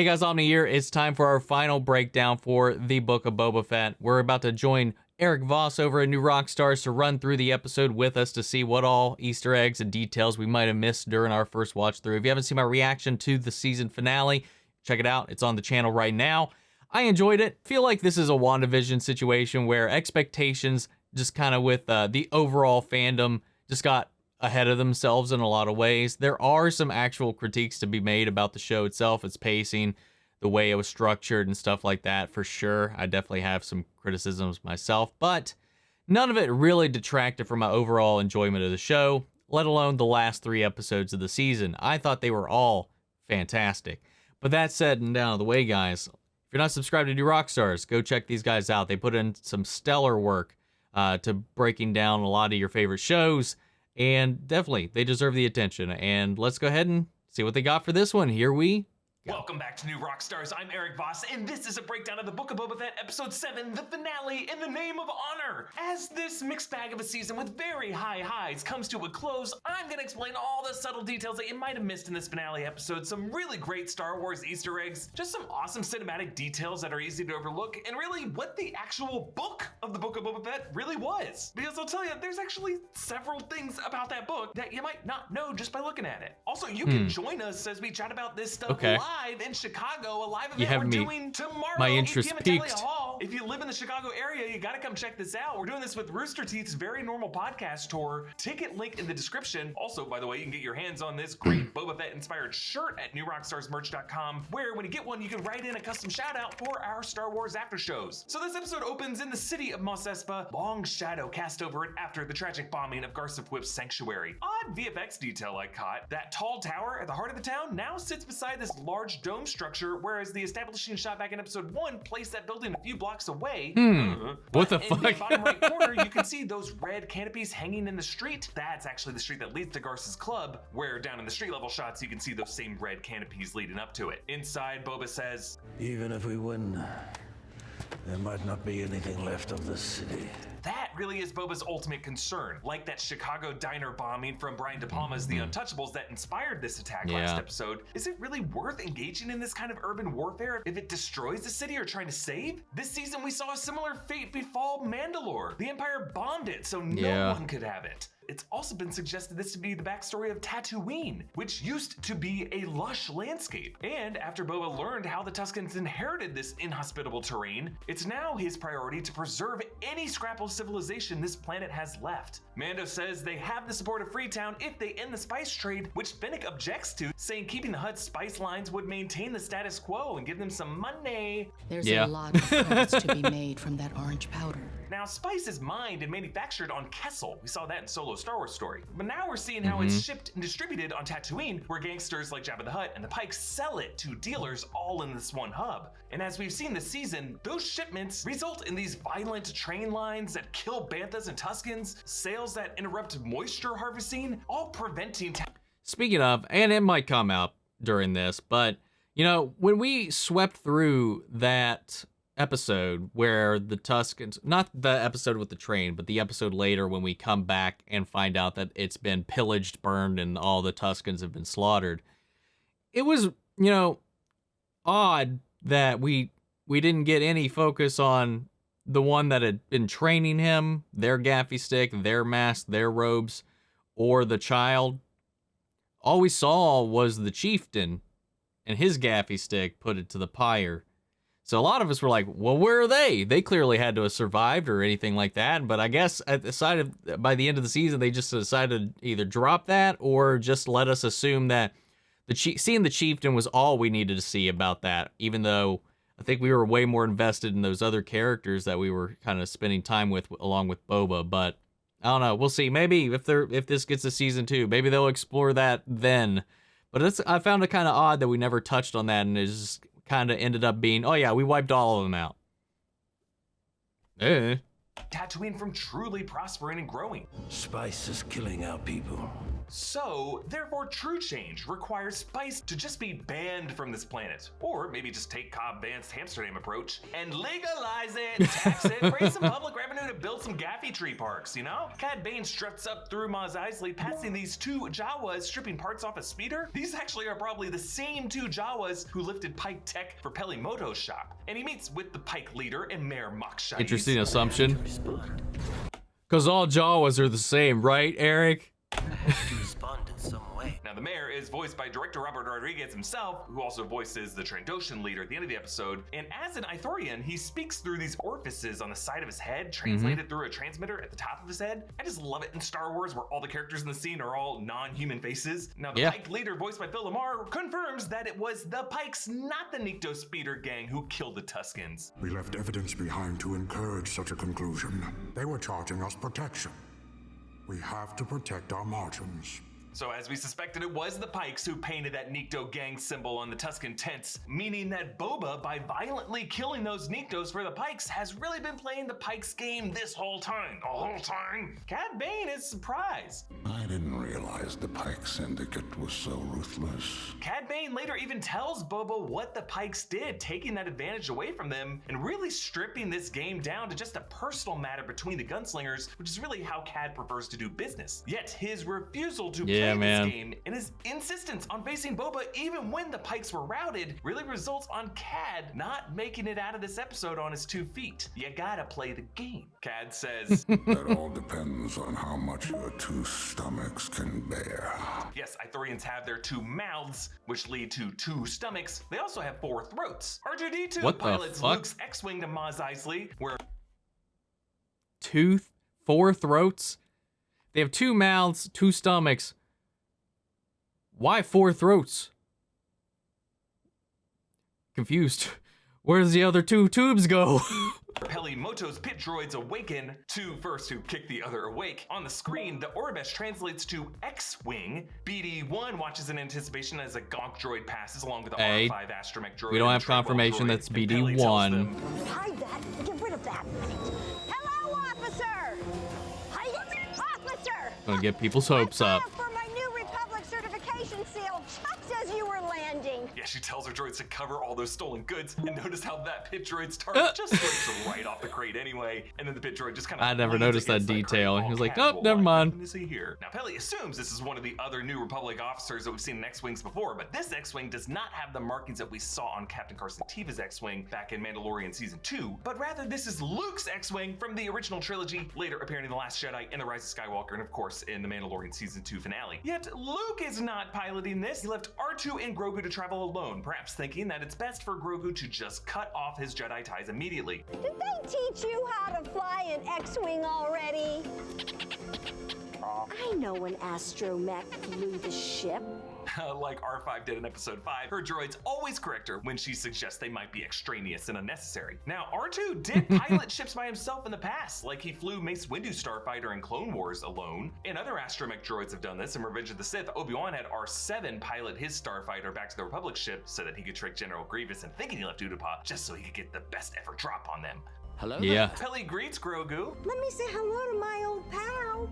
Hey guys, Omni here. It's time for our final breakdown for the Book of Boba Fett. We're about to join Eric Voss over at New Rockstars to run through the episode with us to see what all Easter eggs and details we might have missed during our first watch through. If you haven't seen my reaction to the season finale, check it out. It's on the channel right now. I enjoyed it. Feel like this is a WandaVision situation where expectations just kind of with the overall fandom just got ahead of themselves in a lot of ways. There are some actual critiques to be made about the show itself, its pacing, the way it was structured and stuff like that, for sure. I definitely have some criticisms myself, but none of it really detracted from my overall enjoyment of the show, let alone the last 3 episodes of the season. I thought they were all fantastic. But that said and out of the way, guys, if you're not subscribed to New Rockstars, go check these guys out. They put in some stellar work to breaking down a lot of your favorite shows. And definitely, they deserve the attention. And let's go ahead and see what they got for this one. Here we go. Welcome back to New Rockstars. I'm Eric Voss, and this is a breakdown of the Book of Boba Fett, Episode 7, the finale, In the Name of Honor. As this mixed bag of a season with very high highs comes to a close, I'm going to explain all the subtle details that you might have missed in this finale episode, some really great Star Wars Easter eggs, just some awesome cinematic details that are easy to overlook, and really what the actual book of the Book of Boba Fett really was. Because I'll tell you, there's actually several things about that book that you might not know just by looking at it. Also, you can join us as we chat about this stuff live in Chicago, a live event we're doing tomorrow. My interest peaked. Hall. If you live in the Chicago area, you gotta come check this out. We're doing this with Rooster Teeth's Very Normal Podcast Tour. Ticket link in the description. Also, by the way, you can get your hands on this great Boba Fett inspired shirt at newrockstarsmerch.com, where when you get one, you can write in a custom shout out for our Star Wars after shows. So this episode opens in the city of Mos Espa. Long shadow cast over it after the tragic bombing of Garsa Fwip's sanctuary. Odd VFX detail I caught. That tall tower at the heart of the town now sits beside this large dome structure, whereas the establishing shot back in episode 1 placed that building a few blocks away. What the fuck? In the bottom right corner, you can see those red canopies hanging in the street. That's actually the street that leads to Garsa's club, where down in the street level shots, you can see those same red canopies leading up to it. Inside, Boba says, "Even if we win, there might not be anything left of the city." That really is Boba's ultimate concern. Like that Chicago diner bombing from Brian De Palma's The Untouchables that inspired this attack last episode. Is it really worth engaging in this kind of urban warfare if it destroys the city you're trying to save? This season we saw a similar fate befall Mandalore. The Empire bombed it, so no one could have it. It's also been suggested this to be the backstory of Tatooine, which used to be a lush landscape. And after Boba learned how the Tuskens inherited this inhospitable terrain, it's now his priority to preserve any scrap of civilization this planet has left. Mando says they have the support of Freetown if they end the spice trade, which Fennec objects to, saying keeping the Hutt spice lines would maintain the status quo and give them some money. There's a lot of credits to be made from that orange powder. Now, spice is mined and manufactured on Kessel. We saw that in Solo Star Wars story. But now we're seeing how it's shipped and distributed on Tatooine, where gangsters like Jaba the Hutt and the Pikes sell it to dealers all in this one hub. And as we've seen this season, those shipments result in these violent train lines that kill banthas and Tuskens, sales that interrupt moisture harvesting, all preventing... Speaking of, and it might come out during this, but, you know, when we swept through that episode where the Tuskens, not the episode with the train, but the episode later when we come back and find out that it's been pillaged, burned, and all the Tuskens have been slaughtered, it was, you know, odd that we didn't get any focus on the one that had been training him, their gaffy stick, their mask, their robes, or the child. All we saw was the chieftain and his gaffy stick put it to the pyre. So a lot of us were like, well, where are they? They clearly had to have survived or anything like that. But I guess by the end of the season, they just decided to either drop that or just let us assume that seeing the chieftain was all we needed to see about that, even though I think we were way more invested in those other characters that we were kind of spending time with along with Boba. But I don't know. We'll see. Maybe if this gets to season 2, maybe they'll explore that then. But I found it kind of odd that we never touched on that, and it just kind of ended up being, oh yeah, we wiped all of them out. Tatooine from truly prospering and growing. Spice is killing our people. So, therefore, true change requires spice to just be banned from this planet. Or maybe just take Cad Bane's Amsterdam approach and legalize it, tax it, raise some public revenue to build some gaffy tree parks, you know? Cad Bane struts up through Mos Eisley, passing these two Jawas stripping parts off a speeder. These actually are probably the same two Jawas who lifted Pike tech for Pelimoto's shop. And he meets with the Pike leader and Mayor Moksha. Interesting assumption. Because all Jawas are the same, right, Eric? To respond in some way. Now, the mayor is voiced by director Robert Rodriguez himself, who also voices the Trandoshan leader at the end of the episode. And as an Ithorian, he speaks through these orifices on the side of his head, translated through a transmitter at the top of his head. I just love it in Star Wars, where all the characters in the scene are all non-human faces. Now, the Pike leader, voiced by Phil Lamar, confirms that it was the Pikes, not the Nikto speeder gang, who killed the Tuskens. We left evidence behind to encourage such a conclusion. They were charging us protection. We have to protect our margins. So as we suspected, it was the Pikes who painted that Nikto gang symbol on the Tusken tents, meaning that Boba, by violently killing those Niktos for the Pikes, has really been playing the Pikes game this whole time. The whole time. Cad Bane is surprised. I didn't realize the Pike Syndicate was so ruthless. Cad Bane later even tells Boba what the Pikes did, taking that advantage away from them and really stripping this game down to just a personal matter between the gunslingers, which is really how Cad prefers to do business. Yet his refusal to play this game and his insistence on facing Boba even when the Pikes were routed really results on Cad not making it out of this episode on his 2 feet. You gotta play the game. Cad says, That all depends on how much your 2 stomachs can bear. Yes, Ithorians have their 2 mouths, which lead to 2 stomachs. They also have 4 throats. R2-D2 pilots Luke's X-Wing to Mos Eisley, where 4 throats? They have 2 mouths, 2 stomachs. Why 4 throats? Confused. Where's the other 2 tubes go? Pelimoto's pit droids awaken, 2 first who kick the other awake. On the screen, the Orbesh translates to X-Wing. BD-1 watches in anticipation as a Gonk droid passes along with the R5 astromech droid. We don't have confirmation that's BD-1. Hide that and get rid of that. Hello, officer! Officer! Gonna get people's hopes up. For my new Republic certification seal just as you were landing. Yeah, she tells her droids to cover all those stolen goods, and notice how that pit droid's target just slips right off the crate anyway, and then the pit droid just kind of I never noticed that detail. He was like, oh, never mind. Here. Now, Peli assumes this is one of the other new Republic officers that we've seen in X-Wings before, but this X-Wing does not have the markings that we saw on Captain Carson Teva's X-Wing back in Mandalorian Season 2, but rather this is Luke's X-Wing from the original trilogy, later appearing in The Last Jedi and The Rise of Skywalker, and of course in the Mandalorian Season 2 finale. Yet, Luke is not piloting this. He left R2 and Grogu to travel alone, perhaps thinking that it's best for Grogu to just cut off his Jedi ties immediately. Did they teach you how to fly an X-Wing already? I know an astromech flew the ship. Like R5 did in Episode 5, her droids always correct her when she suggests they might be extraneous and unnecessary. Now, R2 did pilot ships by himself in the past, like he flew Mace Windu's starfighter in Clone Wars alone, and other astromech droids have done this. In Revenge of the Sith, Obi-Wan had R7 pilot his starfighter back to the Republic ship so that he could trick General Grievous into thinking he left Utapau just so he could get the best ever drop on them. Hello? Yeah. Peli greets Grogu. Let me say hello to my old pal.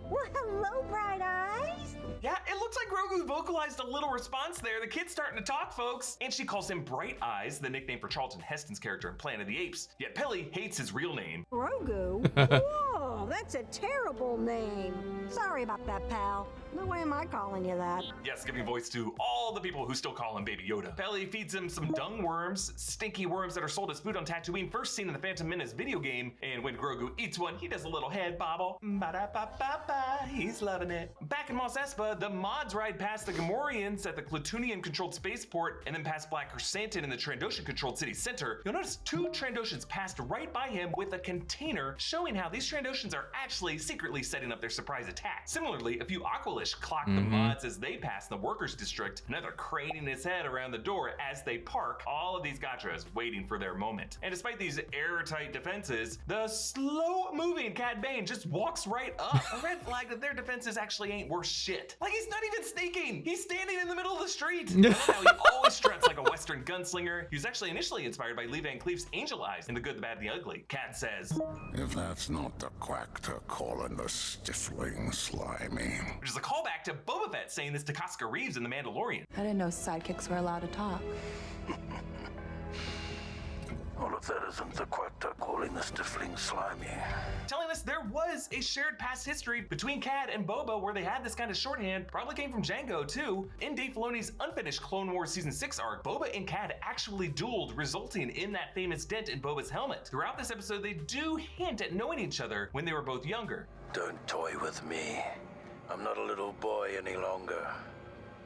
Well, hello, Bright Eyes. Yeah, it looks like Grogu vocalized a little response there. The kid's starting to talk, folks. And she calls him Bright Eyes, the nickname for Charlton Heston's character in Planet of the Apes. Yet Peli hates his real name. Grogu? Whoa, that's a terrible name. Sorry about that, pal. No way am I calling you that. Yes, giving voice to all the people who still call him Baby Yoda. Peli feeds him some dung worms, stinky worms that are sold as food on Tatooine, first seen in the Phantom Menace video game. And when Grogu eats one, he does a little head bobble. Ba-da-ba-ba-ba, he's loving it. Back in Mos Espa, the mods ride past the Gamorreans at the Clutunian-controlled spaceport and then past Black Chrysanthemum in the Trandoshan-controlled city center. You'll notice 2 Trandoshans passed right by him with a container, showing how these Trandoshans are actually secretly setting up their surprise attack. Similarly, a few Aqualish clock the mods as they pass the workers district, another craning his head around the door as they park, all of these Gachas waiting for their moment. And despite these airtight defenses, the slow-moving Cad Bane just walks right up. A red flag that their defenses actually ain't worth shit. Like, he's not even sneaking. He's standing in the middle of the street. That's how he always struts like a Western gunslinger. He was actually initially inspired by Lee Van Cleef's Angel Eyes in The Good, the Bad, and the Ugly. Cad says, If that's not the quack to call in the stifling slimy. Which is to Boba Fett saying this to Casca Reeves in The Mandalorian. I didn't know sidekicks were allowed to talk. All of that isn't the Quacta calling the Stifling slimy. Telling us there was a shared past history between Cad and Boba where they had this kind of shorthand. Probably came from Django too. In Dave Filoni's unfinished Clone Wars Season 6 arc, Boba and Cad actually dueled, resulting in that famous dent in Boba's helmet. Throughout this episode, they do hint at knowing each other when they were both younger. Don't toy with me. I'm not a little boy any longer.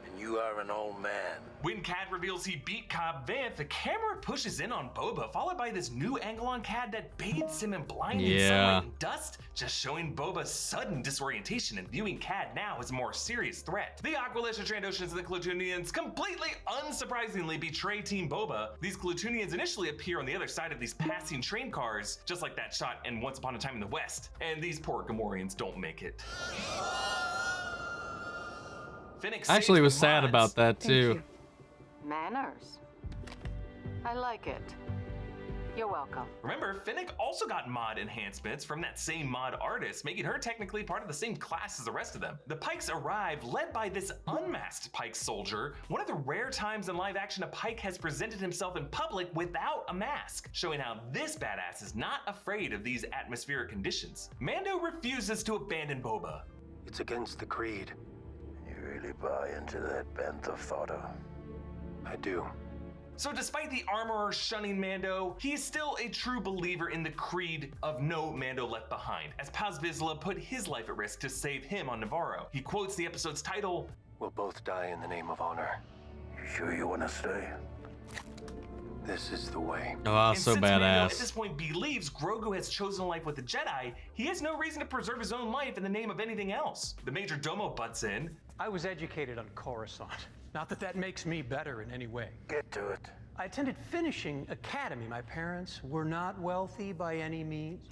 And you are an old man. When Cad reveals he beat Cad Bane, the camera pushes in on Boba, followed by this new angle on Cad that bathes him in blinding sunlight and dust, just showing Boba's sudden disorientation and viewing Cad now as a more serious threat. The Aqualish, the Trandoshans, and the Klutunians completely unsurprisingly betray Team Boba. These Klutunians initially appear on the other side of these passing train cars, just like that shot in Once Upon a Time in the West, and these poor Gamorreans don't make it. Fennec I actually was saves sad mods. about that too. Thank you. Manners. I like it. You're welcome. Remember, Fennec also got mod enhancements from that same mod artist, making her technically part of the same class as the rest of them. The Pikes arrive led by this unmasked Pike soldier, one of the rare times in live action a Pike has presented himself in public without a mask, showing how this badass is not afraid of these atmospheric conditions. Mando refuses to abandon Boba. It's against the creed. You really buy into that bantha fodder? I do. So despite the armorer shunning Mando, he is still a true believer in the creed of no Mando left behind, as Paz Vizsla put his life at risk to save him on Navarro. He quotes the episode's title, We'll both die in the name of honor. You sure you want to stay? This is the way. Oh, and so since Mando at badass. this point believes Grogu has chosen life with the Jedi, he has no reason to preserve his own life in the name of anything else. The Major Domo butts in. I was educated on Coruscant. Not that that makes me better in any way. Get to it. I attended finishing academy. My parents were not wealthy by any means.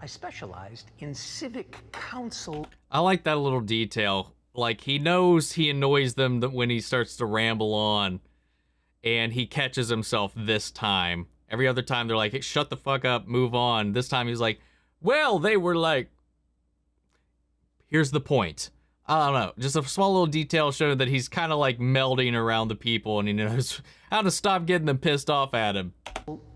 I specialized in civic council. I like that little detail. Like, he knows he annoys them when he starts to ramble on, and he catches himself this time. Every other time they're like, hey, shut the fuck up, move on. This time he's like, well, they were like, here's the point. I don't know, just a small little detail showing that he's kind of like melding around the people and he knows how to stop getting them pissed off at him.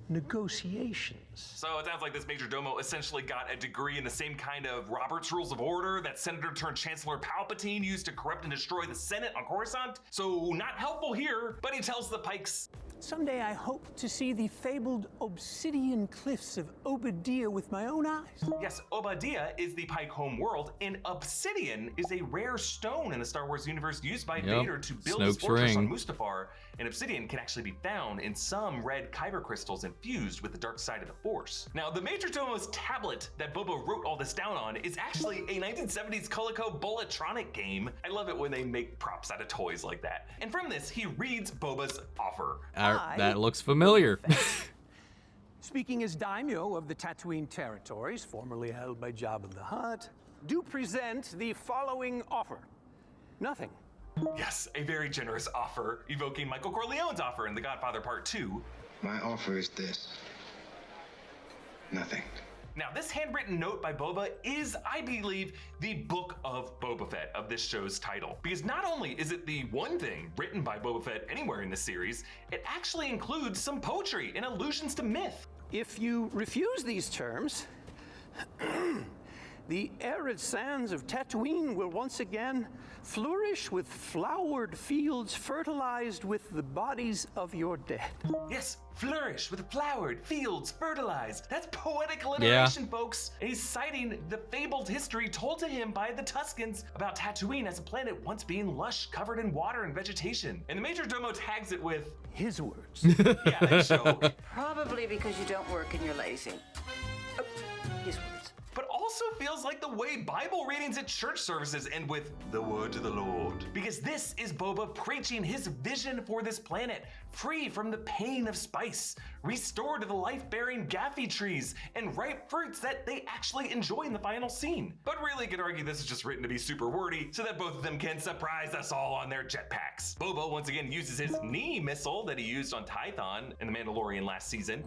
Negotiations. So it sounds like this Major Domo essentially got a degree in the same kind of Robert's Rules of Order that Senator turned Chancellor Palpatine used to corrupt and destroy the Senate on Coruscant. So not helpful here, but he tells the Pikes, Someday I hope to see the fabled obsidian cliffs of Obadiah with my own eyes. yes, Obadiah is the Pike home world, and obsidian is a rare stone in the Star Wars universe used by Vader to build his Snoke's fortress on ring. Mustafar, and obsidian can actually be found in some red kyber crystals infused with the dark side of the Force. Now, the Major Domo's tablet that Boba wrote all this down on is actually a 1970s Coleco Bulletronic game. I love it when they make props out of toys like that. And from this, he reads Boba's offer. That looks familiar. Speaking as daimyo of the Tatooine territories, formerly held by Jaba the Hutt, do present the following offer. Nothing. Yes, a very generous offer, evoking Michael Corleone's offer in The Godfather Part 2. My offer is this. Nothing. Now, this handwritten note by Boba is, I believe, the Book of Boba Fett of this show's title. Because not only is it the one thing written by Boba Fett anywhere in the series, it actually includes some poetry and allusions to myth. If you refuse these terms, the arid sands of Tatooine will once again flourish with flowered fields fertilized with the bodies of your dead. Yes, flourish with flowered fields fertilized. That's poetic alliteration, folks. And he's citing the fabled history told to him by the Tuskens about Tatooine as a planet once being lush, covered in water and vegetation. And the Major Domo tags it with his words. Yeah, they show. Probably because you don't work and you're lazy. His words. But also feels like the way Bible readings at church services end with the word of the Lord. Because this is Boba preaching his vision for this planet, free from the pain of spice, restored to the life-bearing gaffy trees, and ripe fruits that they actually enjoy in the final scene. But really, you could argue this is just written to be super wordy so that both of them can surprise us all on their jetpacks. Boba once again uses his knee missile that he used on Tython in The Mandalorian last season.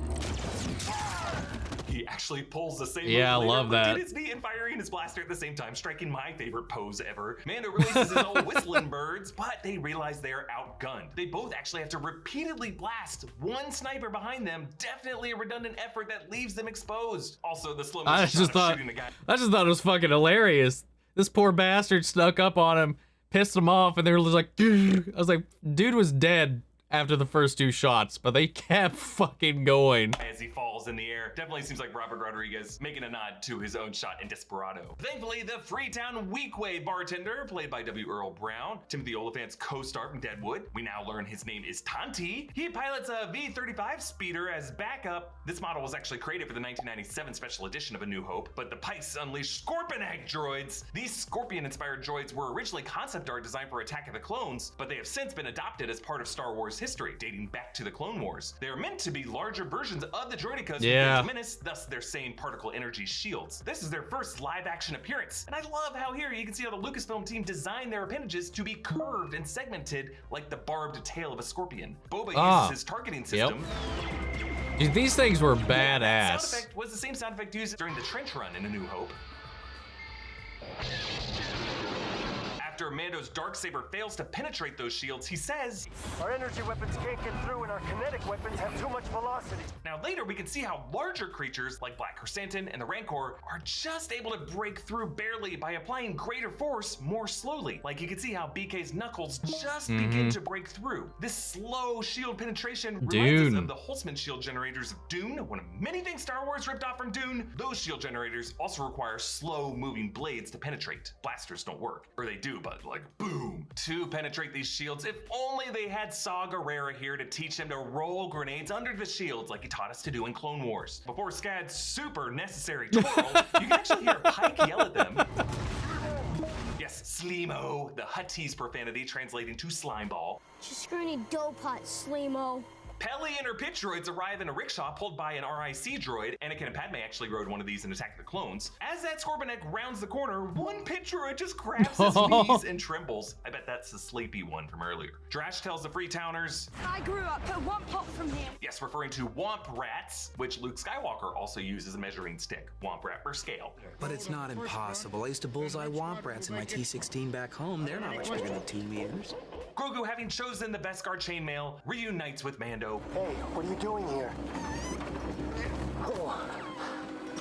He actually pulls the same Yeah, I move later, love that. lifting his knee and firing his blaster at the same time, striking my favorite pose ever. Mando releases his own whistling birds, but they realize they're outgunned. They both actually have to repeatedly blast one sniper behind them, definitely a redundant effort that leaves them exposed. Also, the slow motion shot of shooting the guy. I just thought it was fucking hilarious. This poor bastard snuck up on him, pissed him off, and they were just like, I was like, dude was dead after the first 2 shots, but they kept fucking going. As he falls in the air, definitely seems like Robert Rodriguez making a nod to his own shot in Desperado. Thankfully, the Freetown Weequay bartender, played by W. Earl Brown, Timothy Olyphant's co-star from Deadwood. We now learn his name is Tanti. He pilots a V-35 speeder as backup. This model was actually created for the 1997 special edition of A New Hope, but the Pikes unleashed Scorpenek droids. These Scorpion-inspired droids were originally concept art designed for Attack of the Clones, but they have since been adopted as part of Star Wars history, dating back to the Clone Wars. They are meant to be larger versions of the droidicas from Phantom Menace, thus their same particle energy shields. This is their first live-action appearance, and I love how here you can see how the Lucasfilm team designed their appendages to be curved and segmented like the barbed tail of a scorpion. Boba uses his targeting system. Dude, these things were badass. That sound effect was the same sound effect used during the trench run in A New Hope. After Mando's Darksaber fails to penetrate those shields, he says, "Our energy weapons can't get through and our kinetic weapons have too much velocity." Now later we can see how larger creatures like Black Chrysanthemum and the Rancor are just able to break through barely by applying greater force more slowly. Like you can see how BK's knuckles just begin to break through. This slow shield penetration reminds us of the Holtzman shield generators of Dune, one of many things Star Wars ripped off from Dune. Those shield generators also require slow moving blades to penetrate. Blasters don't work, or they do, but like boom. To penetrate these shields, if only they had Saw Gerrera here to teach him to roll grenades under the shields like he taught us to do in Clone Wars. Before Scad's super necessary twirl, you can actually hear Pike yell at them. Yes, Sleemo, the Huttese profanity translating to slime ball. You scrawny dope hot, Sleemo. Peli and her pit droids arrive in a rickshaw pulled by an RIC droid. Anakin and Padme actually rode one of these in Attack of the Clones. As that Scorpenek rounds the corner, one pit droid just grabs his knees and trembles. I bet that's the sleepy one from earlier. Drash tells the Freetowners, I grew up a womp hop from him. Yes, referring to womp rats, which Luke Skywalker also uses a measuring stick. Womp rat per scale. But it's not impossible. I used to bullseye womp rats in my T-16 back home. They're not much bigger than 2 meters. Grogu, having chosen the Beskar chainmail, reunites with Mando. Hey, what are you doing here? Oh.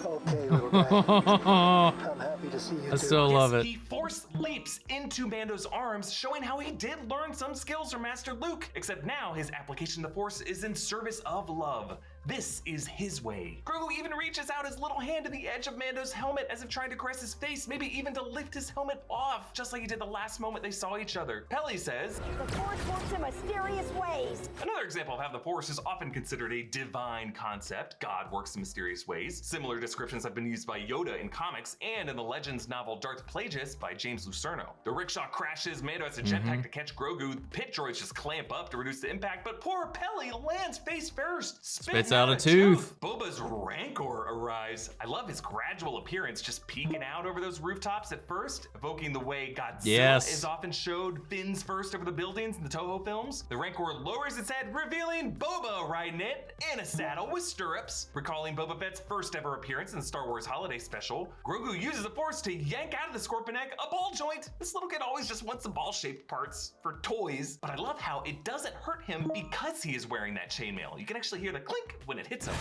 Okay, little guy. I'm happy to see you. I still love it. He force leaps into Mando's arms, showing how he did learn some skills from Master Luke, except now his application of the Force is in service of love. This is his way. Grogu even reaches out his little hand to the edge of Mando's helmet as if trying to caress his face, maybe even to lift his helmet off, just like he did the last moment they saw each other. Peli says, The Force works in mysterious ways. Another example of how the Force is often considered a divine concept. God works in mysterious ways. Similar descriptions have been used by Yoda in comics and in the Legends novel Darth Plagueis by James Lucerno. The rickshaw crashes, Mando has a jetpack to catch Grogu, pit droids just clamp up to reduce the impact, but poor Peli lands face first, spits out a tooth. Boba's Rancor arrives. I love his gradual appearance, just peeking out over those rooftops at first, evoking the way Godzilla is often showed fins first over the buildings in the Toho films. The Rancor lowers its head, revealing Boba riding it in a saddle with stirrups. Recalling Boba Fett's first ever appearance in the Star Wars Holiday Special, Grogu uses the Force to yank out of the Scorpenek a ball joint. This little kid always just wants some ball-shaped parts for toys, but I love how it doesn't hurt him because he is wearing that chainmail. You can actually hear the clink when it hits him.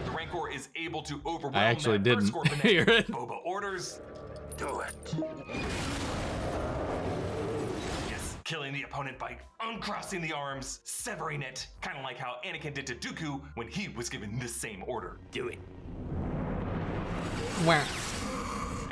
The Rancor is able to overwhelm I actually that didn't first Scorpenek. hear it. Boba orders, Do it. yes, killing the opponent by uncrossing the arms, severing it, kind of like how Anakin did to Dooku when he was given this same order. Do it. Where?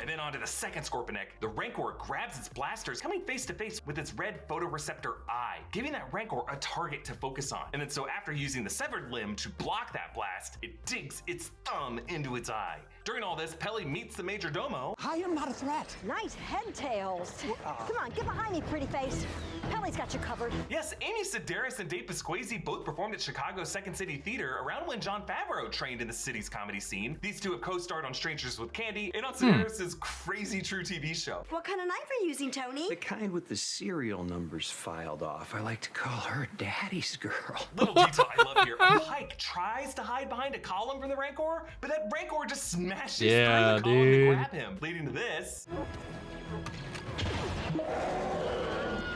And then onto the second Scorpenek, the Rancor grabs its blasters, coming face to face with its red photoreceptor eye, giving that Rancor a target to focus on. And then so after using the severed limb to block that blast, it digs its thumb into its eye. During all this, Peli meets the Major Domo. I am not a threat. Nice head tails. Come on, get behind me, pretty face. Peli's got you covered. Yes, Amy Sedaris and Dave Pasquale both performed at Chicago's Second City Theater around when Jon Favreau trained in the city's comedy scene. These two have co-starred on Strangers with Candy and on Sedaris' crazy true TV show. What kind of knife are you using, Tony? The kind with the serial numbers filed off. I like to call her Daddy's girl. Little detail I love here. Pike tries to hide behind a column from the Rancor, but that Rancor just smashes through the column to grab him, leading to this.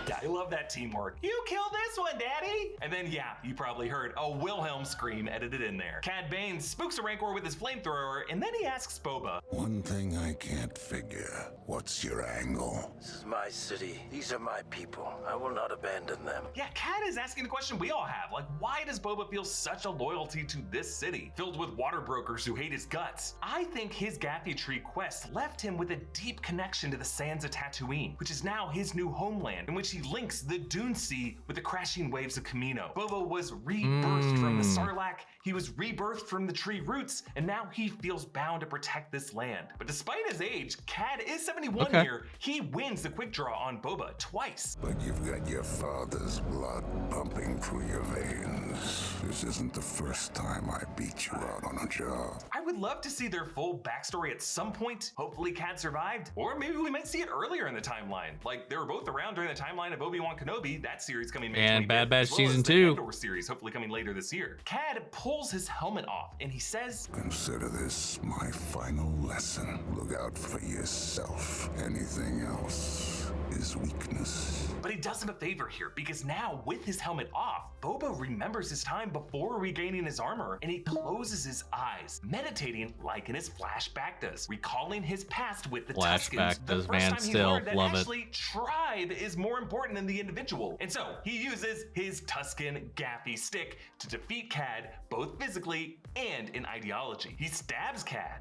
Yeah, I love that teamwork. You kill this one, Daddy! And then, yeah, you probably heard a Wilhelm scream edited in there. Cad Bane spooks a Rancor with his flamethrower, and then he asks Boba, one thing I can't figure. What's your angle? This is my city. These are my people. I will not abandon them. Yeah, Cad is asking the question we all have. Like, why does Boba feel such a loyalty to this city, filled with water brokers who hate his guts? I think his Gaffi Tree quest left him with a deep connection to the sands of Tatooine, which is now his new homeland, in which he links the Dune Sea with the crashing waves of Kamino. Boba was rebirthed from the Sarlacc, he was rebirthed from the tree roots, and now he feels bound to protect this land. But despite his age, Cad is 71 here. He wins the quick draw on Boba twice. But you've got your father's blood pumping through your veins. This isn't the first time I beat you out on a job. I would love to see their full backstory at some point. Hopefully Cad survived, or maybe we might see it earlier in the timeline. Like, they were both around during the timeline of Obi-Wan Kenobi. That series coming May 25th, and Bad Batch as well season as the 2 Andor series, hopefully coming later this year. Cad pulls his helmet off and he says, consider this my final lesson. Look out for yourself. Anything else is weakness. But he does him a favor here, because now with his helmet off, Boba remembers his time before regaining his armor, and he closes his eyes, meditating like in his flashback does, recalling his past with the Tuskens. The first time he learned that actually tribe is more important than the individual. And so he uses his Tusken Gaffi stick to defeat Cad, both physically and in ideology. He stabs Cad.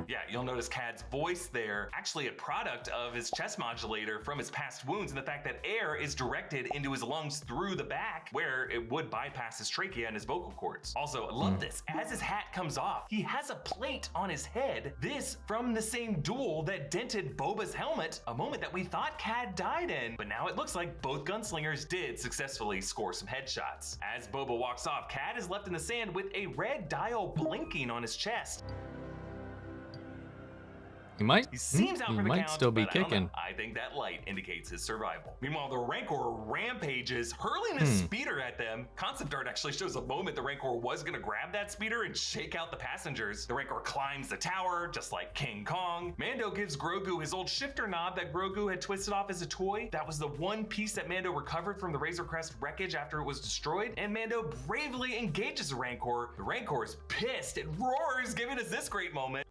Yeah, you'll notice Cad's voice there, actually a product of his chest modulator from his past wounds, and the fact that air is directed into his lungs through the back, where it would bypass his trachea and his vocal cords. Also, I love this. As his hat comes off, he has a plate on his head. This from the same duel that dented Boba's helmet, a moment that we thought Cad died in. But now it looks like both gunslingers did successfully score some headshots. As Boba walks off, Cad is left in the sand with a red dial blinking on his chest. He seems out for the count, still be kicking. I think that light indicates his survival. Meanwhile, the Rancor rampages, hurling his speeder at them. Concept art actually shows a moment the Rancor was gonna grab that speeder and shake out the passengers. The Rancor climbs the tower, just like King Kong. Mando gives Grogu his old shifter knob that Grogu had twisted off as a toy. That was the one piece that Mando recovered from the Razor Crest wreckage after it was destroyed. And Mando bravely engages the Rancor. The Rancor is pissed. It roars, giving us this great moment.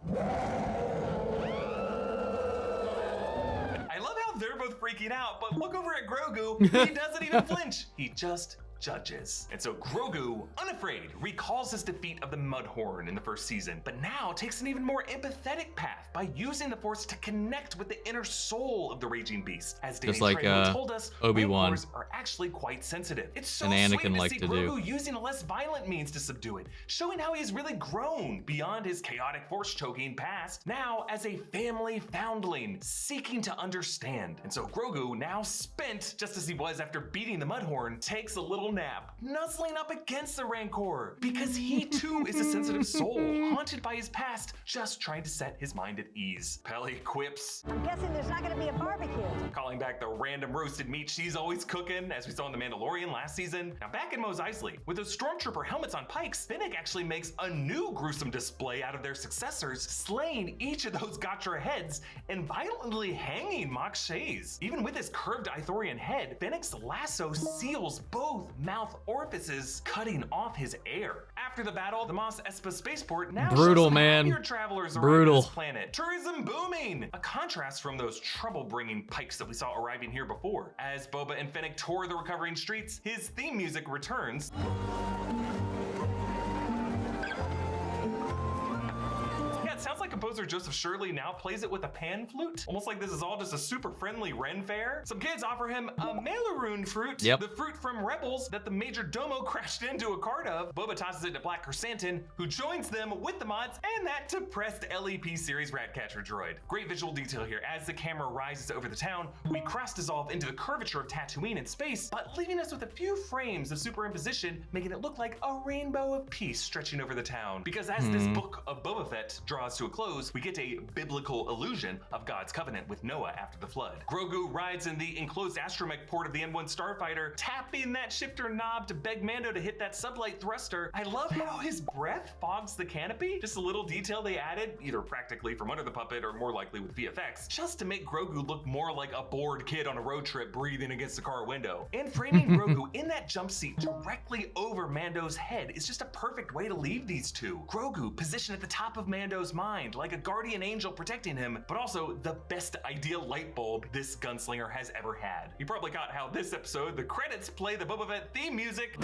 I love how they're both freaking out, but look over at Grogu. He doesn't even flinch. He just judges. And so Grogu, unafraid, recalls his defeat of the Mudhorn in the first season, but now takes an even more empathetic path by using the Force to connect with the inner soul of the Raging Beast. As Danny Trejo told us, Obi-Wan Rancors are actually quite sensitive. It's so and sweet Anakin to like see to Grogu do. using a less violent means to subdue it, showing how he's really grown beyond his chaotic Force choking past, now as a family foundling, seeking to understand. And so Grogu, now spent just as he was after beating the Mudhorn, takes a little nap, nuzzling up against the Rancor, because he too is a sensitive soul, haunted by his past, just trying to set his mind at ease. Peli quips, I'm guessing there's not gonna be a barbecue. calling back the random roasted meat she's always cooking, as we saw in The Mandalorian last season. Now back in Mos Eisley, with those stormtrooper helmets on pikes, Fennec actually makes a new gruesome display out of their successors, slaying each of those Gatra heads and violently hanging Mox Shays. Even with his curved Ithorian head, Fennec's lasso seals both mouth orifices, cutting off his air. After the battle, the Mos Espa spaceport now brutal, shows man. happier travelers Brutal. around this planet. Tourism booming, a contrast from those trouble-bringing pikes that we saw arriving here before. As Boba and Fennec tour the recovering streets, his theme music returns. Yeah, it sounds like a composer Joseph Shirley now plays it with a pan flute, almost like this is all just a super friendly Ren fair. Some kids offer him a Melaroon fruit, the fruit from Rebels that the Major Domo crashed into a cart of. Boba tosses it to Black Chrysanthemum, who joins them with the mods and that depressed LEP series Ratcatcher droid. Great visual detail here. As the camera rises over the town, we cross-dissolve into the curvature of Tatooine in space, but leaving us with a few frames of superimposition, making it look like a rainbow of peace stretching over the town. Because as this Book of Boba Fett draws to a close, we get a biblical illusion of God's covenant with Noah after the flood. Grogu rides in the enclosed astromech port of the M1 starfighter, tapping that shifter knob to beg Mando to hit that sublight thruster. I love how his breath fogs the canopy. Just a little detail they added, either practically from under the puppet or more likely with VFX, just to make Grogu look more like a bored kid on a road trip breathing against the car window. And framing Grogu in that jump seat directly over Mando's head is just a perfect way to leave these two. Grogu positioned at the top of Mando's mind, like a guardian angel protecting him, but also the best idea light bulb this gunslinger has ever had. You probably caught how this episode, the credits play the Boba Fett theme music.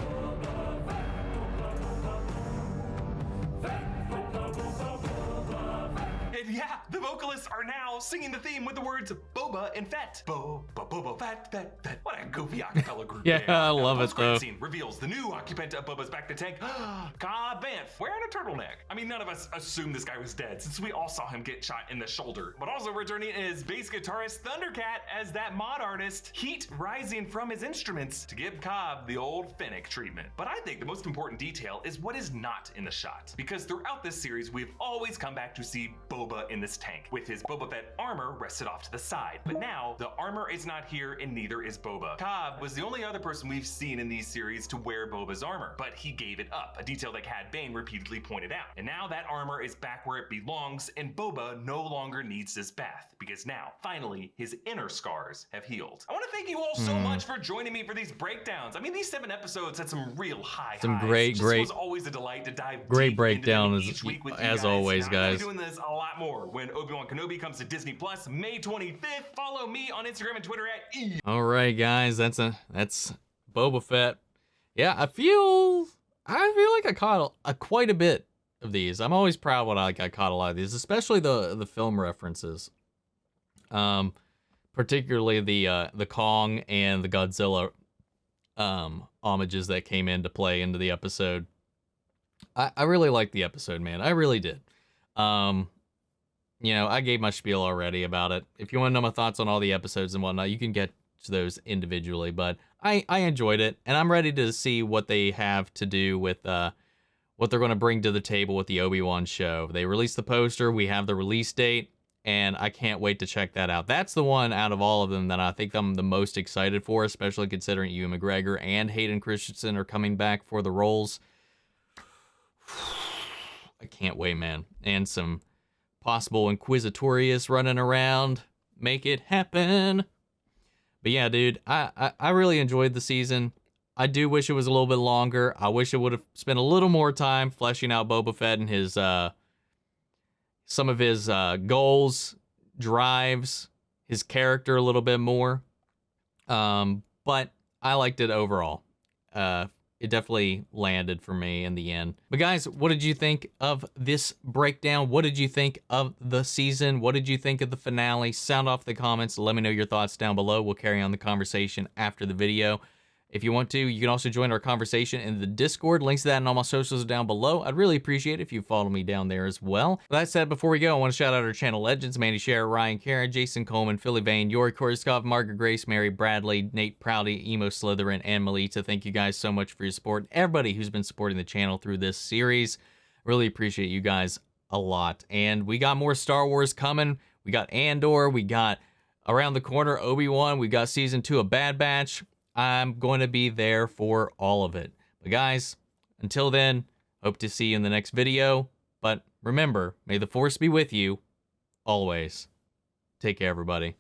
And yeah, the vocalists are now singing the theme with the words Boba and Fett. Boba Fett, Fett, Fett. What a goofy acapella group. Yeah, I love it though. Scene reveals the new occupant of Boba's back to tank, Cad Bane, wearing a turtleneck. I mean, none of us assumed this guy was dead since we all saw him get shot in the shoulder. But also returning is bass guitarist Thundercat as that mod artist, heat rising from his instruments to give Cobb the old Fennec treatment. But I think the most important detail is what is not in the shot. Because throughout this series, we've always come back to see Boba in this tank, with his Boba Fett armor rested off to the side. But now, the armor is not here and neither is Boba. Cobb was the only other person we've seen in these series to wear Boba's armor, but he gave it up, a detail that Cad Bane repeatedly pointed out. And now that armor is back where it belongs, and Boba no longer needs this bath, because now, finally, his inner scars have healed. I want to thank you all so much for joining me for these breakdowns. I mean, these 7 episodes had some real highs. Great, it was always a delight to dive great deep breakdown into each week with as you guys. always, And guys. I'm doing this a lot more when Obi-Wan Kenobi comes to Disney Plus May 25th. Follow me on Instagram and Twitter at E. All right, guys, that's Boba Fett. Yeah, I feel like I caught quite a bit of these. I'm always proud when I caught a lot of these, especially the film references. Particularly the Kong and the Godzilla homages that came into play into the episode. I really liked the episode, man. I really did. You know, I gave my spiel already about it. If you want to know my thoughts on all the episodes and whatnot, you can get to those individually. But I enjoyed it, and I'm ready to see what they have to do with what they're going to bring to the table with the Obi-Wan show. They released the poster. We have the release date, and I can't wait to check that out. That's the one out of all of them that I think I'm the most excited for, especially considering Ewan McGregor and Hayden Christensen are coming back for the roles. I can't wait, man. And some possible Inquisitorius running around. Make it happen. But yeah, dude, I really enjoyed the season. I do wish it was a little bit longer. I wish it would have spent a little more time fleshing out Boba Fett and his some of his goals, drives, his character a little bit more. But I liked it overall. It definitely landed for me in the end. But guys, what did you think of this breakdown? What did you think of the season? What did you think of the finale? Sound off the comments. Let me know your thoughts down below. We'll carry on the conversation after the video. If you want to, you can also join our conversation in the Discord. Links to that and all my socials are down below. I'd really appreciate it if you follow me down there as well. With that said, before we go, I want to shout out our channel legends, Mandy Scherer, Ryan Karen, Jason Coleman, Philly Vane, Yori Korskov, Margaret Grace, Mary Bradley, Nate Proudy, Emo Slytherin, and Melita. Thank you guys so much for your support. Everybody who's been supporting the channel through this series. Really appreciate you guys a lot. And we got more Star Wars coming. We got Andor. We got around the corner Obi-Wan. We got season 2 of Bad Batch. I'm going to be there for all of it. But guys, until then, hope to see you in the next video. But remember, may the Force be with you always. Take care, everybody.